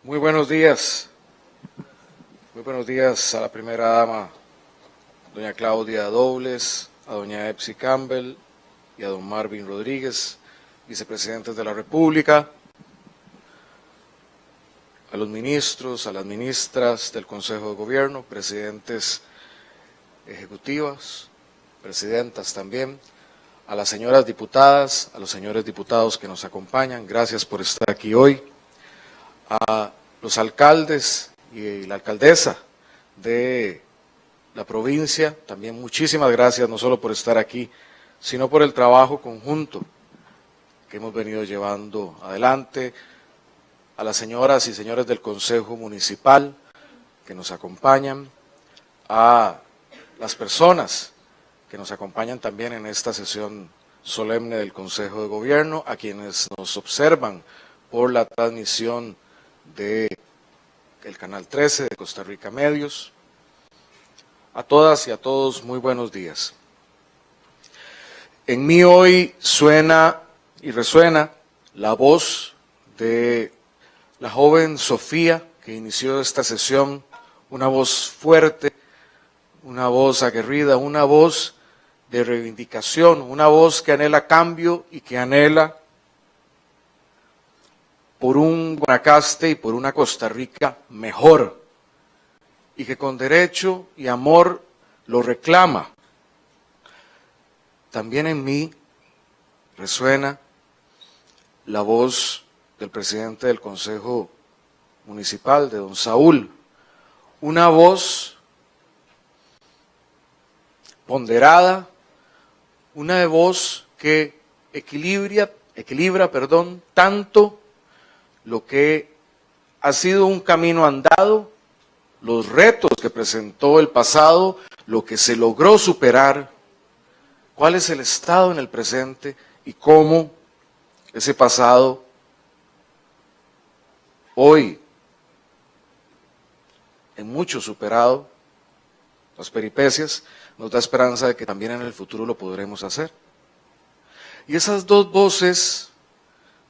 Muy buenos días. Muy buenos días a la primera dama, doña Claudia Dobles, a doña Epsi Campbell y a don Marvin Rodríguez, vicepresidentes de la República, a los ministros, a las ministras del Consejo de Gobierno, presidentes ejecutivas, presidentas también, a las señoras diputadas, a los señores diputados que nos acompañan, gracias por estar aquí hoy, a los alcaldes y la alcaldesa de la provincia, también muchísimas gracias, no solo por estar aquí, sino por el trabajo conjunto que hemos venido llevando adelante, a las señoras y señores del Consejo Municipal que nos acompañan, a las personas que nos acompañan también en esta sesión solemne del Consejo de Gobierno, a quienes nos observan por la transmisión del Canal 13 de Costa Rica Medios. A todas y a todos, muy buenos días. En mí hoy suena y resuena la voz de la joven Sofía, que inició esta sesión, una voz fuerte, una voz aguerrida, una voz de reivindicación, una voz que anhela cambio y que anhela por un Guanacaste y por una Costa Rica mejor, y que con derecho y amor lo reclama. También en mí resuena la voz del presidente del Consejo Municipal, de don Saúl, una voz ponderada, una voz que equilibra, tanto lo que ha sido un camino andado, los retos que presentó el pasado, lo que se logró superar, cuál es el estado en el presente y cómo ese pasado hoy, en mucho superado, las peripecias, nos da esperanza de que también en el futuro lo podremos hacer. Y esas dos voces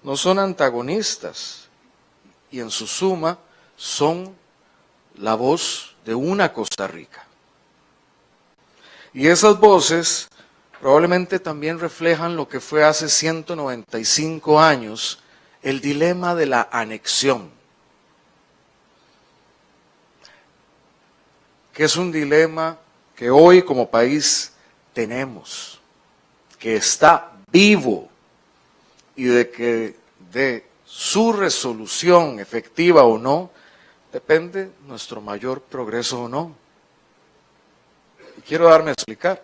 no son antagonistas y en su suma son la voz de una Costa Rica. Y esas voces probablemente también reflejan lo que fue hace 195 años el dilema de la anexión, que es un dilema que hoy como país tenemos, que está vivo y de que de su resolución efectiva o no, depende nuestro mayor progreso o no. Y quiero darme a explicar,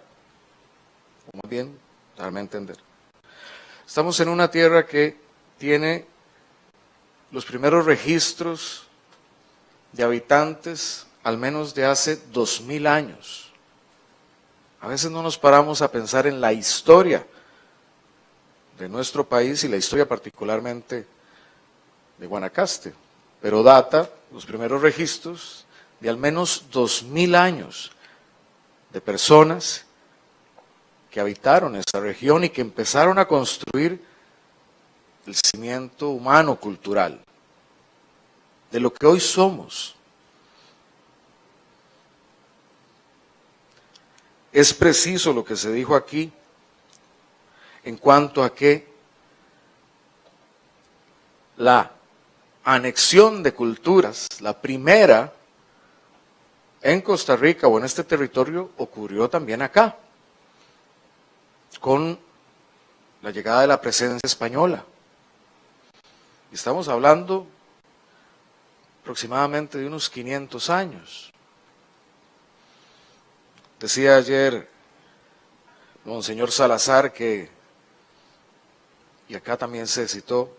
o más bien darme a entender. Estamos en una tierra que tiene los primeros registros de habitantes al menos de hace 2000 años. A veces no nos paramos a pensar en la historia de nuestro país y la historia particularmente de Guanacaste, pero data los primeros registros de al menos 2000 años de personas que habitaron esa región y que empezaron a construir el cimiento humano cultural de lo que hoy somos. Es preciso lo que se dijo aquí en cuanto a que la anexión de culturas, la primera en Costa Rica o en este territorio, ocurrió también acá, con la llegada de la presencia española. Estamos hablando aproximadamente de unos 500 años. Decía ayer Monseñor Salazar que, y acá también se citó,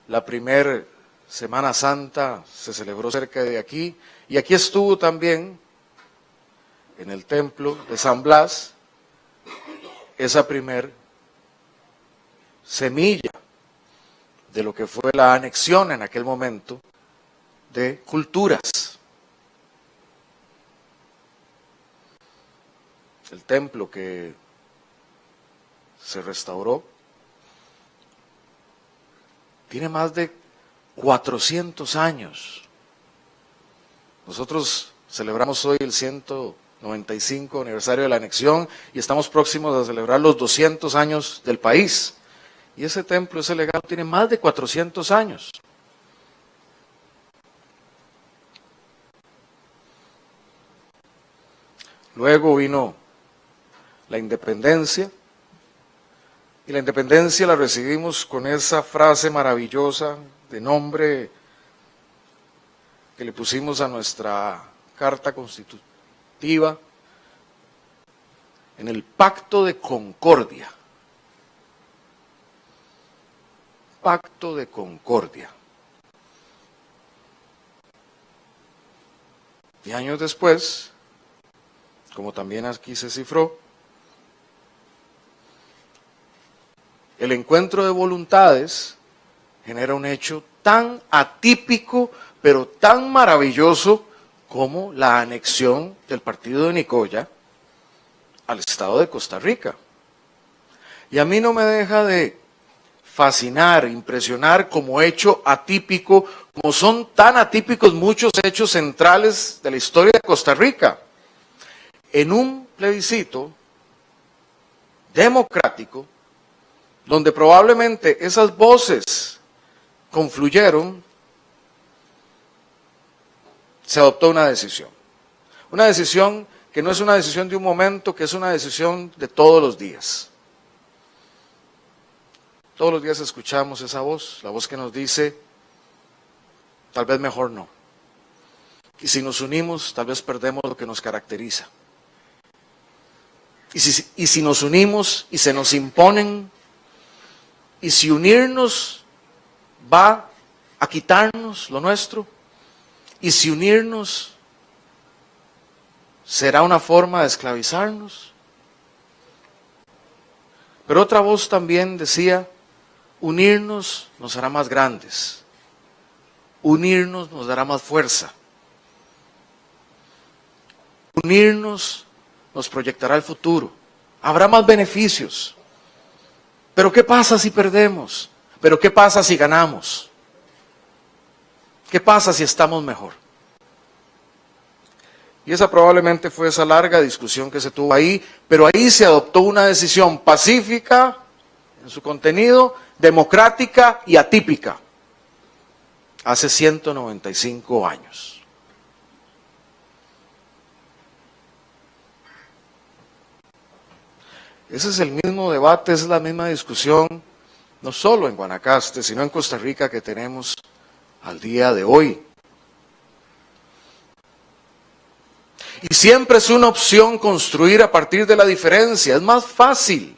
la primer Semana Santa se celebró cerca de aquí, y aquí estuvo también, en el templo de San Blas, esa primer semilla de lo que fue la anexión en aquel momento de culturas. El templo que se restauró tiene más de 400 años. Nosotros celebramos hoy el 195 aniversario de la anexión y estamos próximos a celebrar los 200 años del país. Y ese templo, ese legado, tiene más de 400 años. Luego vino la independencia, y la independencia la recibimos con esa frase maravillosa de nombre que le pusimos a nuestra Carta Constitutiva, en el Pacto de Concordia. Pacto de Concordia. Y años después, como también aquí se cifró, el encuentro de voluntades genera un hecho tan atípico, pero tan maravilloso como la anexión del partido de Nicoya al Estado de Costa Rica. Y a mí no me deja de fascinar, impresionar como hecho atípico, como son tan atípicos muchos hechos centrales de la historia de Costa Rica. En un plebiscito democrático, donde probablemente esas voces confluyeron, se adoptó una decisión. Una decisión que no es una decisión de un momento, que es una decisión de todos los días. Todos los días escuchamos esa voz, la voz que nos dice, tal vez mejor no. Y si nos unimos, tal vez perdemos lo que nos caracteriza. Y si nos unimos y se nos imponen, y si unirnos va a quitarnos lo nuestro, y si unirnos será una forma de esclavizarnos. Pero otra voz también decía, unirnos nos hará más grandes, unirnos nos dará más fuerza, unirnos nos proyectará el futuro, habrá más beneficios. Pero ¿qué pasa si perdemos? ¿Pero qué pasa si ganamos? ¿Qué pasa si estamos mejor? Y esa probablemente fue esa larga discusión que se tuvo ahí, pero ahí se adoptó una decisión pacífica en su contenido, democrática y atípica, hace 195 años. Ese es el mismo debate, es la misma discusión, no solo en Guanacaste, sino en Costa Rica, que tenemos al día de hoy. Y siempre es una opción construir a partir de la diferencia, es más fácil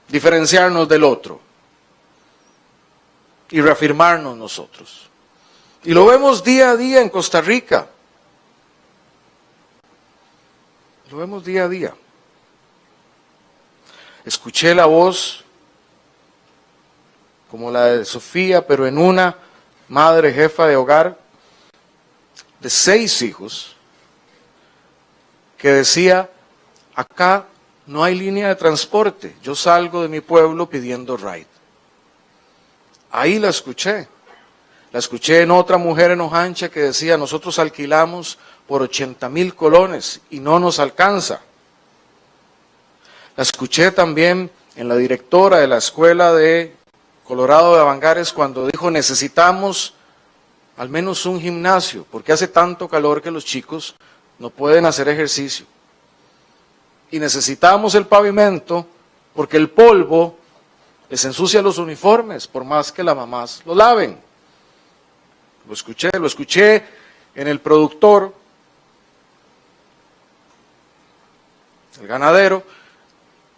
diferenciarnos del otro y reafirmarnos nosotros. Y lo vemos día a día en Costa Rica, lo vemos día a día. Escuché la voz como la de Sofía, pero en una madre jefa de hogar de 6 hijos, que decía, acá no hay línea de transporte, yo salgo de mi pueblo pidiendo ride. Ahí la escuché en otra mujer en Ojancha que decía, nosotros alquilamos por 80,000 colones y no nos alcanza. La escuché también en la directora de la escuela de Colorado de Avangares cuando dijo, necesitamos al menos un gimnasio, porque hace tanto calor que los chicos no pueden hacer ejercicio. Y necesitamos el pavimento porque el polvo les ensucia los uniformes, por más que las mamás lo laven. Lo escuché en el productor, el ganadero,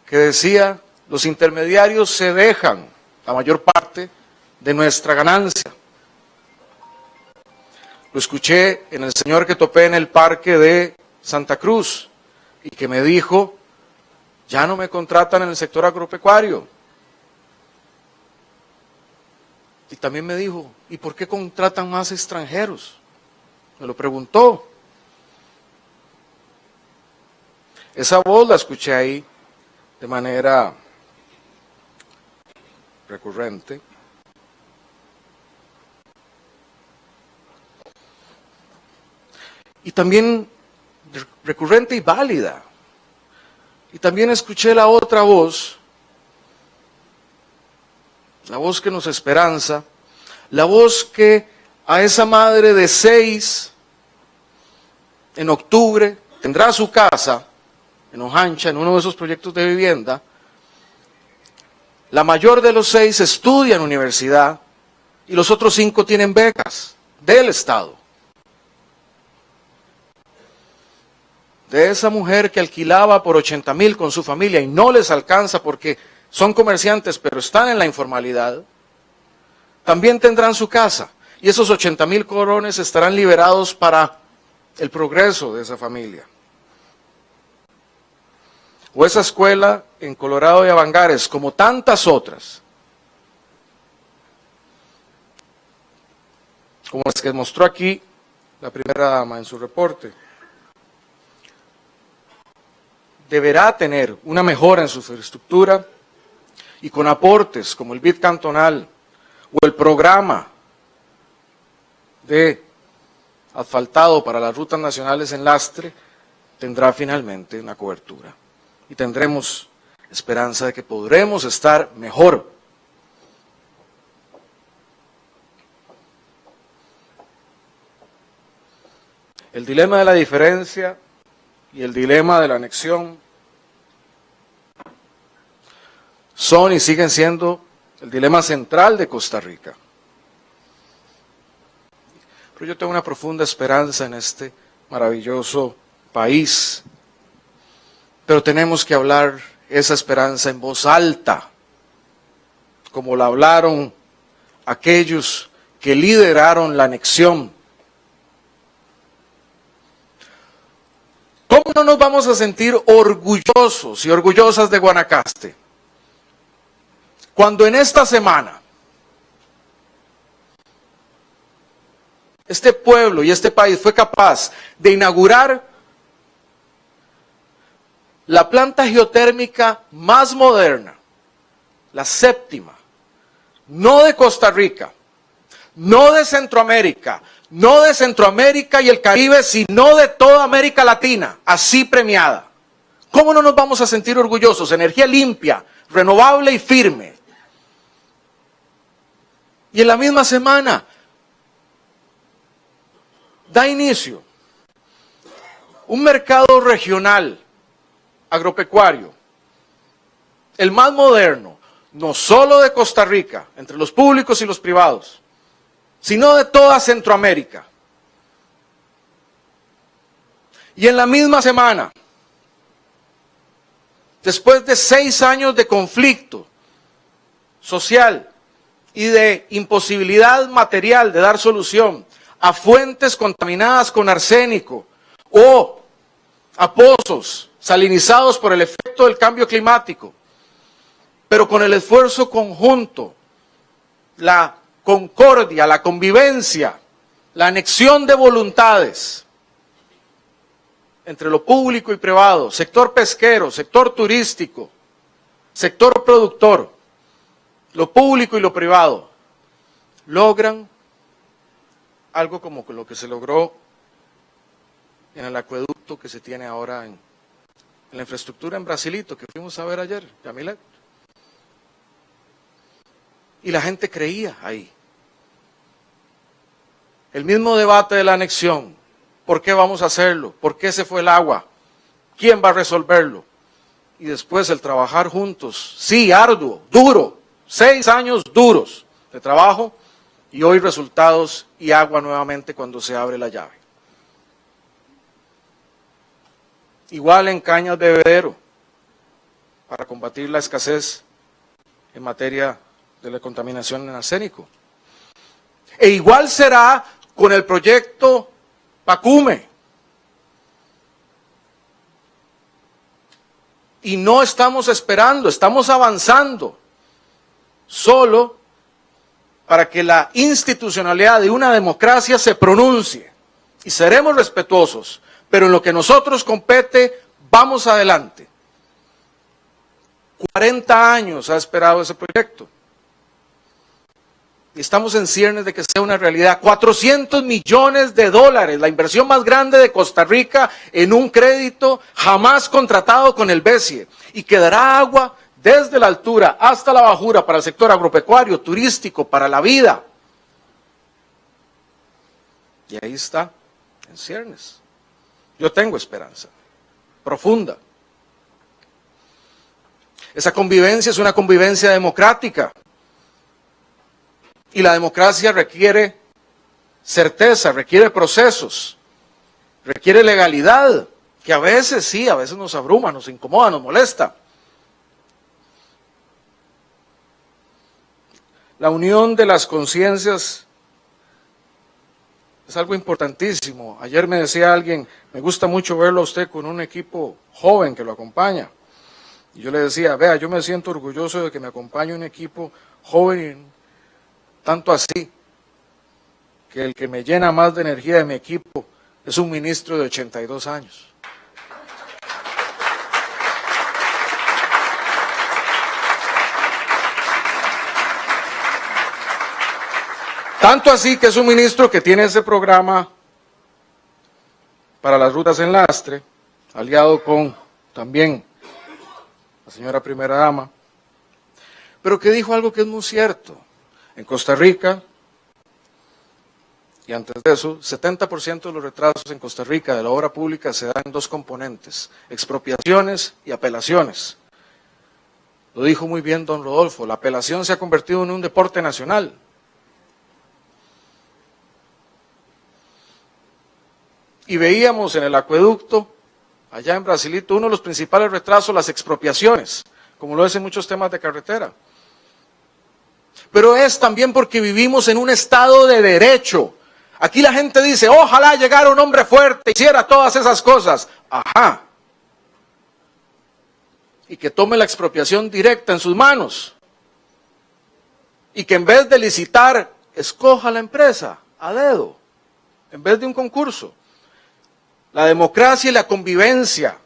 que decía, los intermediarios se dejan la mayor parte de nuestra ganancia. Lo escuché en el señor que topé en el parque de Santa Cruz y que me dijo, ya no me contratan en el sector agropecuario. Y también me dijo, ¿y por qué contratan más extranjeros? Me lo preguntó. Esa voz la escuché ahí de manera recurrente. y también recurrente y válida. Y también escuché la otra voz, la voz que nos esperanza, la voz que a esa madre de 6 en octubre tendrá su casa en Ojancha, en uno de esos proyectos de vivienda. La mayor de los 6 estudia en universidad y los otros 5 tienen becas del Estado. De esa mujer que alquilaba por 80,000 con su familia y no les alcanza porque son comerciantes pero están en la informalidad, también tendrán su casa y esos 80,000 colones estarán liberados para el progreso de esa familia. O esa escuela en Colorado y Avangares, como tantas otras, como las que mostró aquí la primera dama en su reporte, deberá tener una mejora en su infraestructura y con aportes como el BID cantonal o el programa de asfaltado para las rutas nacionales en lastre, tendrá finalmente una cobertura. Y tendremos esperanza de que podremos estar mejor. El dilema de la diferencia y el dilema de la anexión son y siguen siendo el dilema central de Costa Rica. Pero yo tengo una profunda esperanza en este maravilloso país. Pero tenemos que hablar esa esperanza en voz alta, como la hablaron aquellos que lideraron la anexión. ¿Cómo no nos vamos a sentir orgullosos y orgullosas de Guanacaste cuando en esta semana este pueblo y este país fue capaz de inaugurar la planta geotérmica más moderna, la 7ª, no de Costa Rica, no de Centroamérica, no de Centroamérica y el Caribe, sino de toda América Latina, así premiada? ¿Cómo no nos vamos a sentir orgullosos? Energía limpia, renovable y firme. Y en la misma semana da inicio un mercado regional agropecuario, el más moderno, no solo de Costa Rica, entre los públicos y los privados, sino de toda Centroamérica. Y en la misma semana, después de 6 años de conflicto social y de imposibilidad material de dar solución a fuentes contaminadas con arsénico o a pozos salinizados por el efecto del cambio climático, pero con el esfuerzo conjunto, la concordia, la convivencia, la anexión de voluntades entre lo público y privado, sector pesquero, sector turístico, sector productor, lo público y lo privado, logran algo como lo que se logró en el acueducto que se tiene ahora en la infraestructura en Brasilito, que fuimos a ver ayer, Yamilet. Y la gente creía ahí. El mismo debate de la anexión. ¿Por qué vamos a hacerlo? ¿Por qué se fue el agua? ¿Quién va a resolverlo? Y después el trabajar juntos, sí, arduo, duro, 6 años duros de trabajo y hoy resultados y agua nuevamente cuando se abre la llave. Igual en cañas de bebedero, para combatir la escasez en materia de la contaminación en arsénico. E igual será con el proyecto Pacume. Y no estamos esperando, estamos avanzando, solo para que la institucionalidad de una democracia se pronuncie. Y seremos respetuosos, pero en lo que nosotros compete, vamos adelante. 40 años ha esperado ese proyecto. Y estamos en ciernes de que sea una realidad. 400 millones de dólares, la inversión más grande de Costa Rica en un crédito jamás contratado con el BESIE. Y que dará agua desde la altura hasta la bajura para el sector agropecuario, turístico, para la vida. Y ahí está, en ciernes. Yo tengo esperanza, profunda. Esa convivencia es una convivencia democrática. Y la democracia requiere certeza, requiere procesos, requiere legalidad, que a veces sí, a veces nos abruma, nos incomoda, nos molesta. La unión de las conciencias es algo importantísimo. Ayer me decía alguien, me gusta mucho verlo a usted con un equipo joven que lo acompaña. Y yo le decía, vea, yo me siento orgulloso de que me acompañe un equipo joven, tanto así, que el que me llena más de energía de mi equipo es un ministro de 82 años. Tanto así que es un ministro que tiene ese programa para las rutas en lastre, aliado con también la señora primera dama, pero que dijo algo que es muy cierto. En Costa Rica, y antes de eso, 70% de los retrasos en Costa Rica de la obra pública se dan en dos componentes, expropiaciones y apelaciones. Lo dijo muy bien don Rodolfo, la apelación se ha convertido en un deporte nacional. Y veíamos en el acueducto, allá en Brasilito, uno de los principales retrasos, las expropiaciones, como lo es en muchos temas de carretera. Pero es también porque vivimos en un estado de derecho. Aquí la gente dice, ojalá llegara un hombre fuerte y hiciera todas esas cosas. Ajá. Y que tome la expropiación directa en sus manos. Y que en vez de licitar, escoja la empresa a dedo, en vez de un concurso. La democracia y la convivencia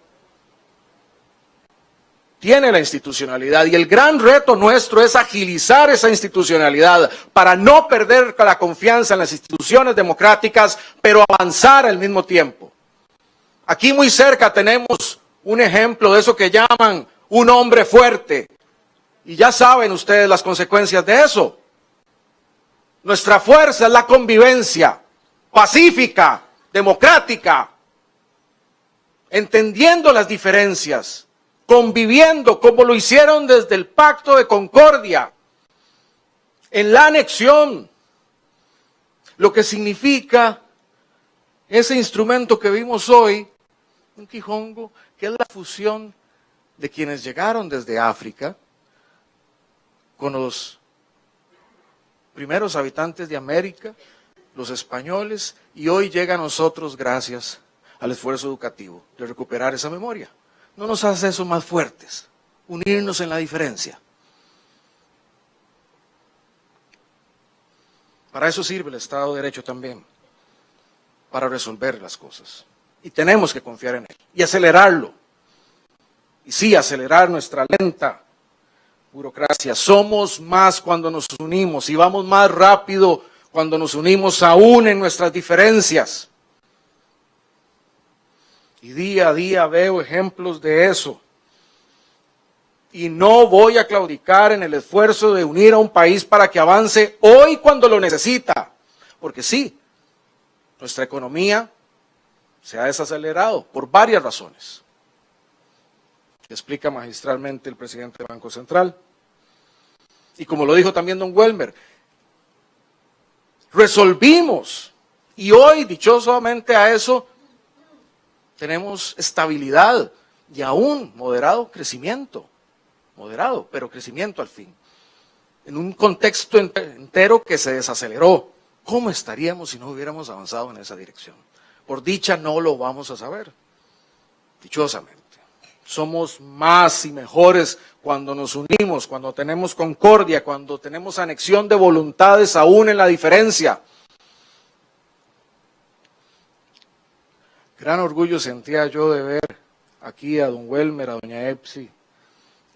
tiene la institucionalidad y el gran reto nuestro es agilizar esa institucionalidad para no perder la confianza en las instituciones democráticas, pero avanzar al mismo tiempo. Aquí muy cerca tenemos un ejemplo de eso que llaman un hombre fuerte y ya saben ustedes las consecuencias de eso. Nuestra fuerza es la convivencia pacífica, democrática, entendiendo las diferencias, conviviendo como lo hicieron desde el Pacto de Concordia, en la anexión, lo que significa ese instrumento que vimos hoy, un quijongo, que es la fusión de quienes llegaron desde África con los primeros habitantes de América, los españoles, y hoy llega a nosotros gracias al esfuerzo educativo de recuperar esa memoria. No nos hace eso más fuertes, unirnos en la diferencia. Para eso sirve el Estado de Derecho también, para resolver las cosas. Y tenemos que confiar en él y acelerarlo. Y sí, acelerar nuestra lenta burocracia. Somos más cuando nos unimos y vamos más rápido cuando nos unimos aún en nuestras diferencias. Y día a día veo ejemplos de eso. Y no voy a claudicar en el esfuerzo de unir a un país para que avance hoy cuando lo necesita. Porque sí, nuestra economía se ha desacelerado por varias razones. Explica magistralmente el presidente del Banco Central. Y como lo dijo también don Welmer, resolvimos. Y hoy, dichosamente a eso, tenemos estabilidad y aún moderado crecimiento. Moderado, pero crecimiento al fin. En un contexto entero que se desaceleró. ¿Cómo estaríamos si no hubiéramos avanzado en esa dirección? Por dicha no lo vamos a saber. Dichosamente. Somos más y mejores cuando nos unimos, cuando tenemos concordia, cuando tenemos anexión de voluntades aún en la diferencia. Gran orgullo sentía yo de ver aquí a don Welmer, a doña Epsi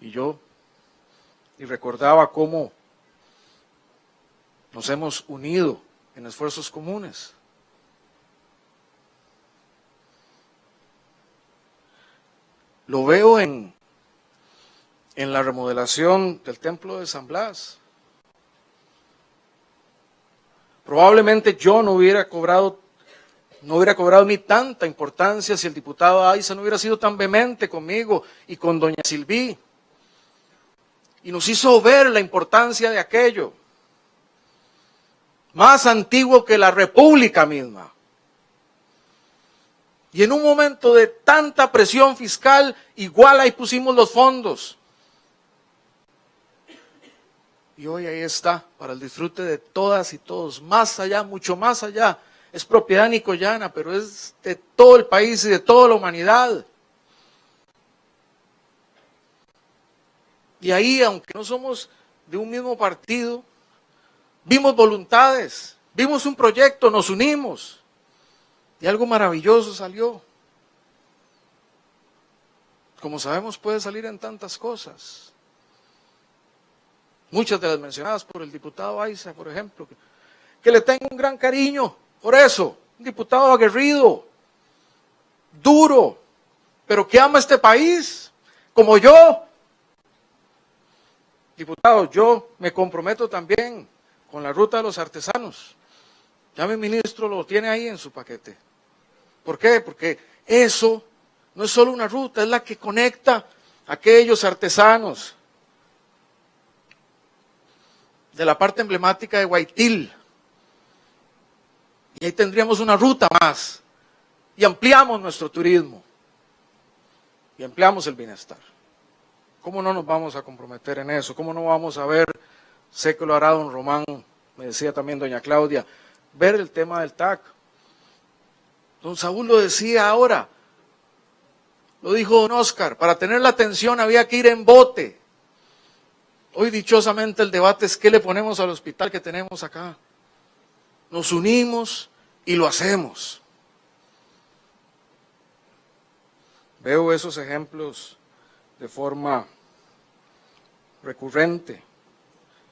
y yo, y recordaba cómo Nos hemos unido en esfuerzos comunes. Lo veo en la remodelación del templo de San Blas. Probablemente yo no hubiera cobrado ni tanta importancia si el diputado Aiza no hubiera sido tan vehemente conmigo y con doña Silví. Y nos hizo ver la importancia de aquello. Más antiguo que la República misma. Y en un momento de tanta presión fiscal, igual ahí pusimos los fondos. Y hoy ahí está, para el disfrute de todas y todos, más allá, mucho más allá. Es propiedad nicoyana, pero es de todo el país y de toda la humanidad. Y ahí, aunque no somos de un mismo partido, vimos voluntades, vimos un proyecto, nos unimos. Y algo maravilloso salió. Como sabemos, puede salir en tantas cosas. Muchas de las mencionadas por el diputado Aiza, por ejemplo, que le tengo un gran cariño por eso. Un diputado aguerrido, duro, pero que ama este país, como yo. Diputado, yo me comprometo también con la ruta de los artesanos. Ya mi ministro lo tiene ahí en su paquete. ¿Por qué? Porque eso no es solo una ruta, es la que conecta a aquellos artesanos de la parte emblemática de Guaitil. Y ahí tendríamos una ruta más. Y ampliamos nuestro turismo. Y ampliamos el bienestar. ¿Cómo no nos vamos a comprometer en eso? ¿Cómo no vamos a ver, sé que lo hará don Román, me decía también doña Claudia, ver el tema del TAC? Don Saúl lo decía ahora, lo dijo don Oscar, para tener la atención había que ir en bote. Hoy dichosamente el debate es qué le ponemos al hospital que tenemos acá. Nos unimos y lo hacemos. Veo esos ejemplos de forma recurrente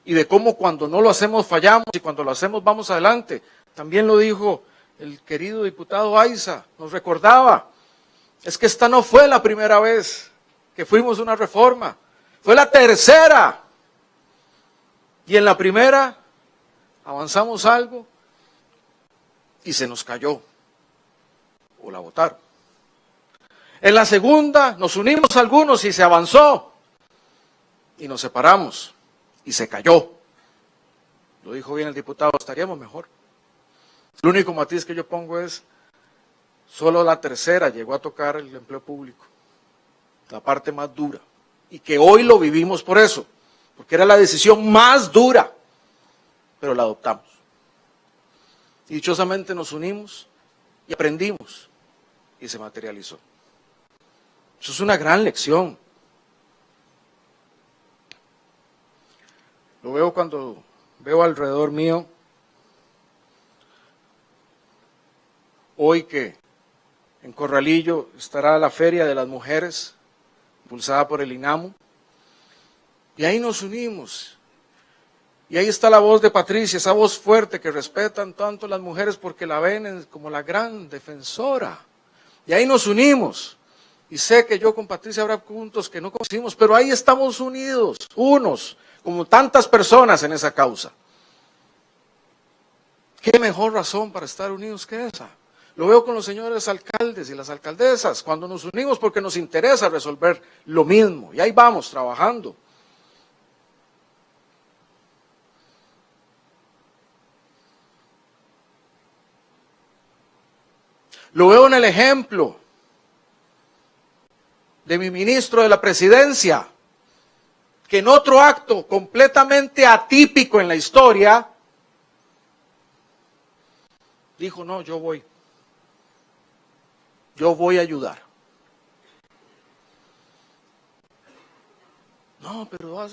y de cómo cuando no lo hacemos fallamos y cuando lo hacemos vamos adelante. También lo dijo el querido diputado Aiza, nos recordaba, es que esta no fue la primera vez que fuimos a una reforma, fue la tercera. Y en la primera avanzamos algo y se nos cayó o la votaron. En la segunda nos unimos algunos y se avanzó y nos separamos y se cayó. Lo dijo bien el diputado, estaríamos mejor. El único matiz que yo pongo es, solo la tercera llegó a tocar el empleo público, la parte más dura, y que hoy lo vivimos por eso, porque era la decisión más dura, pero la adoptamos. Y dichosamente nos unimos y aprendimos, y se materializó. Eso es una gran lección. Lo veo cuando veo alrededor mío, hoy que en Corralillo estará la Feria de las Mujeres, impulsada por el INAMU, y ahí nos unimos. Y ahí está la voz de Patricia, esa voz fuerte que respetan tanto las mujeres porque la ven como la gran defensora. Y ahí nos unimos. Y sé que yo con Patricia habrá puntos que no conocimos, pero ahí estamos unidos, unos, como tantas personas en esa causa. ¿Qué mejor razón para estar unidos que esa? Lo veo con los señores alcaldes y las alcaldesas, cuando nos unimos porque nos interesa resolver lo mismo. Y ahí vamos, trabajando. Lo veo en el ejemplo de mi ministro de la Presidencia, que en otro acto completamente atípico en la historia, dijo, no, yo voy a ayudar. No, pero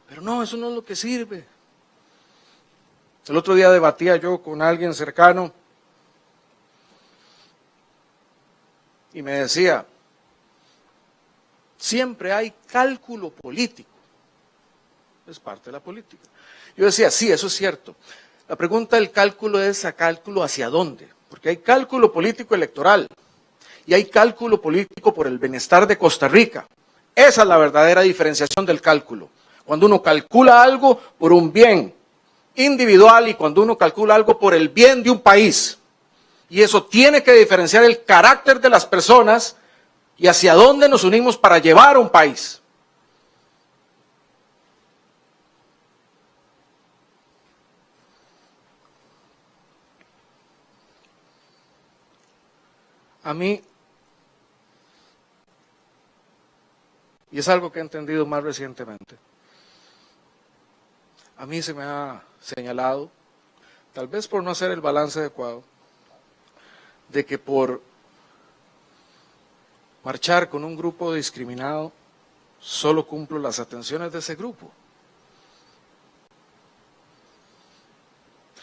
pero no, eso no es lo que sirve. El otro día debatía yo con alguien cercano y me decía, siempre hay cálculo político es parte de la política. Yo decía, sí, eso es cierto. La pregunta del cálculo es a cálculo hacia dónde, porque hay cálculo político electoral y hay cálculo político por el bienestar de Costa Rica. Esa es la verdadera diferenciación del cálculo. Cuando uno calcula algo por un bien individual y cuando uno calcula algo por el bien de un país. Y eso tiene que diferenciar el carácter de las personas y hacia dónde nos unimos para llevar a un país. A mí, y es algo que he entendido más recientemente, a mí se me ha señalado, tal vez por no hacer el balance adecuado, de que por marchar con un grupo discriminado, solo cumplo las atenciones de ese grupo.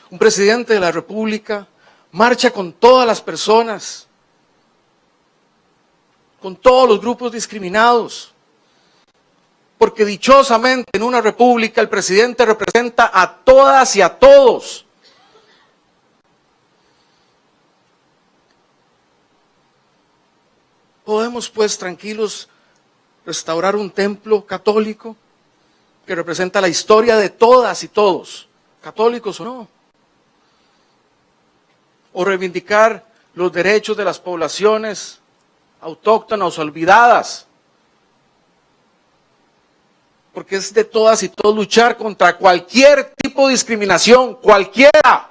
Un presidente de la República marcha con todas las personas, con todos los grupos discriminados, porque dichosamente en una república el presidente representa a todas y a todos. ¿Podemos pues tranquilos restaurar un templo católico que representa la historia de todas y todos, católicos o no? ¿O reivindicar los derechos de las poblaciones autóctonas olvidadas? Porque es de todas y todos luchar contra cualquier tipo de discriminación, cualquiera,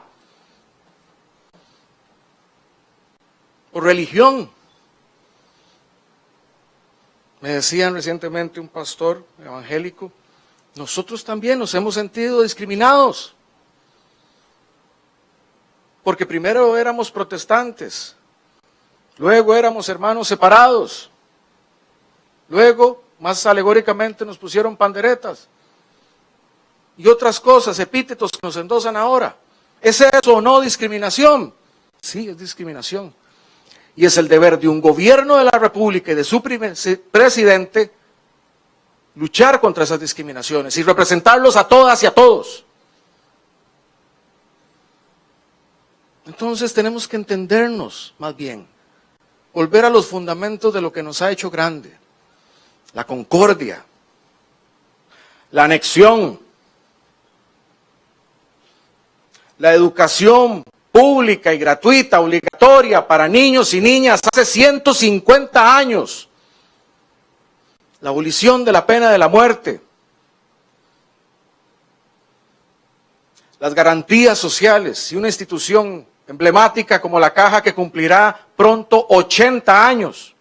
por religión. Me decían recientemente un pastor evangélico, nosotros también nos hemos sentido discriminados. Porque primero éramos protestantes, luego éramos hermanos separados, luego, más alegóricamente, nos pusieron panderetas y otras cosas, epítetos que nos endosan ahora. ¿Es eso o no discriminación? Sí, es discriminación. Y es el deber de un gobierno de la República y de su presidente luchar contra esas discriminaciones y representarlos a todas y a todos. Entonces tenemos que entendernos más bien, volver a los fundamentos de lo que nos ha hecho grande, la concordia, la anexión, la educación pública y gratuita, obligatoria para niños y niñas hace 150 años, la abolición de la pena de la muerte, las garantías sociales y una institución emblemática como la Caja que cumplirá pronto 80 años.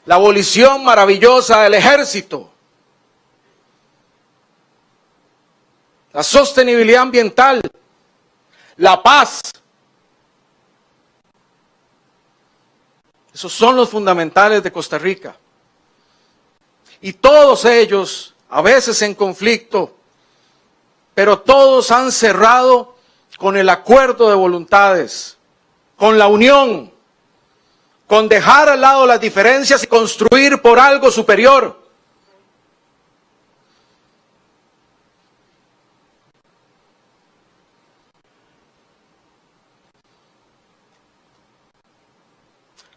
La abolición maravillosa del ejército. La sostenibilidad ambiental. La paz. Esos son los fundamentales de Costa Rica. Y todos ellos, a veces en conflicto, pero todos han cerrado con el acuerdo de voluntades, con la unión, con dejar al lado las diferencias y construir por algo superior.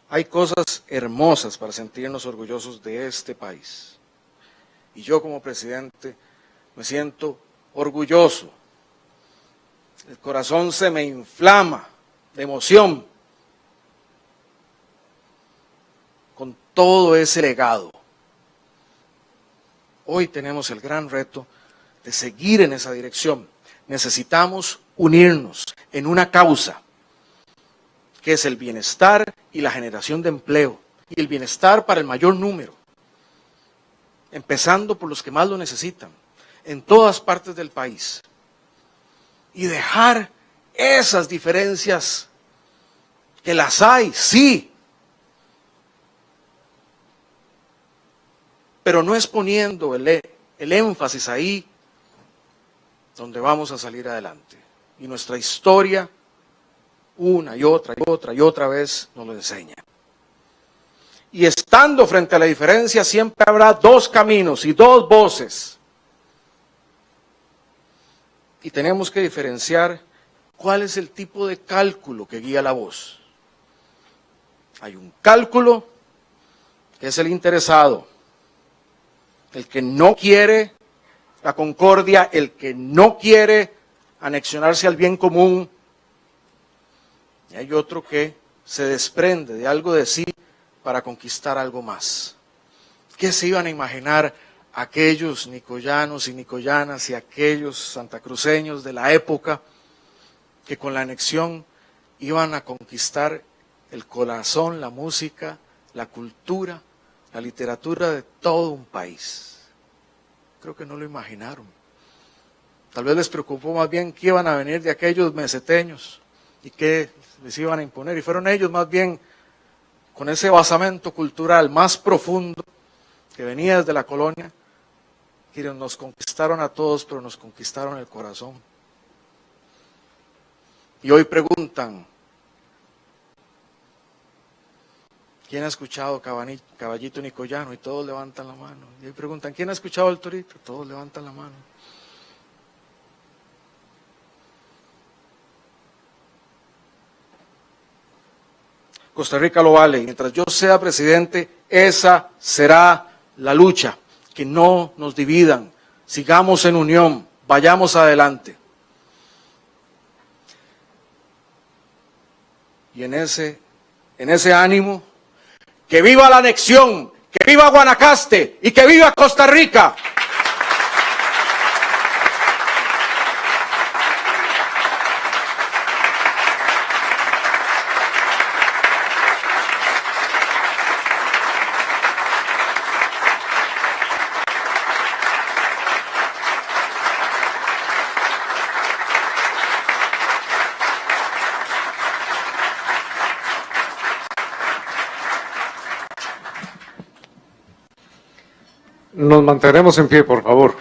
Hay cosas hermosas para sentirnos orgullosos de este país. Y yo como presidente me siento orgulloso. El corazón se me inflama de emoción con todo ese legado. Hoy tenemos el gran reto de seguir en esa dirección. Necesitamos unirnos en una causa, que es el bienestar y la generación de empleo, y el bienestar para el mayor número, empezando por los que más lo necesitan, en todas partes del país, y dejar esas diferencias, que las hay, sí, pero no es poniendo el énfasis ahí donde vamos a salir adelante. Y nuestra historia, una y otra y otra y otra vez, nos lo enseña. Y estando frente a la diferencia siempre habrá dos caminos y dos voces. Y tenemos que diferenciar cuál es el tipo de cálculo que guía la voz. Hay un cálculo que es el interesado, el que no quiere la concordia, el que no quiere anexionarse al bien común. Y hay otro que se desprende de algo de sí para conquistar algo más. ¿Qué se iban a imaginar aquellos nicoyanos y nicoyanas y aquellos santacruceños de la época que con la anexión iban a conquistar el corazón, la música, la cultura, la literatura de todo un país? Creo que no lo imaginaron. Tal vez les preocupó más bien que iban a venir de aquellos meseteños y qué les iban a imponer. Y fueron ellos más bien con ese basamento cultural más profundo que venía desde la colonia, que nos conquistaron a todos, pero nos conquistaron el corazón. Y hoy preguntan, ¿quién ha escuchado Caballito Nicoyano? Y todos levantan la mano. Y hoy preguntan, ¿quién ha escuchado el Torito? Todos levantan la mano. Costa Rica lo vale. Mientras yo sea presidente, esa será la lucha. Que no nos dividan. Sigamos en unión. Vayamos adelante. Y en ese ánimo, que viva la anexión, que viva Guanacaste y que viva Costa Rica. Nos mantenemos en pie, por favor.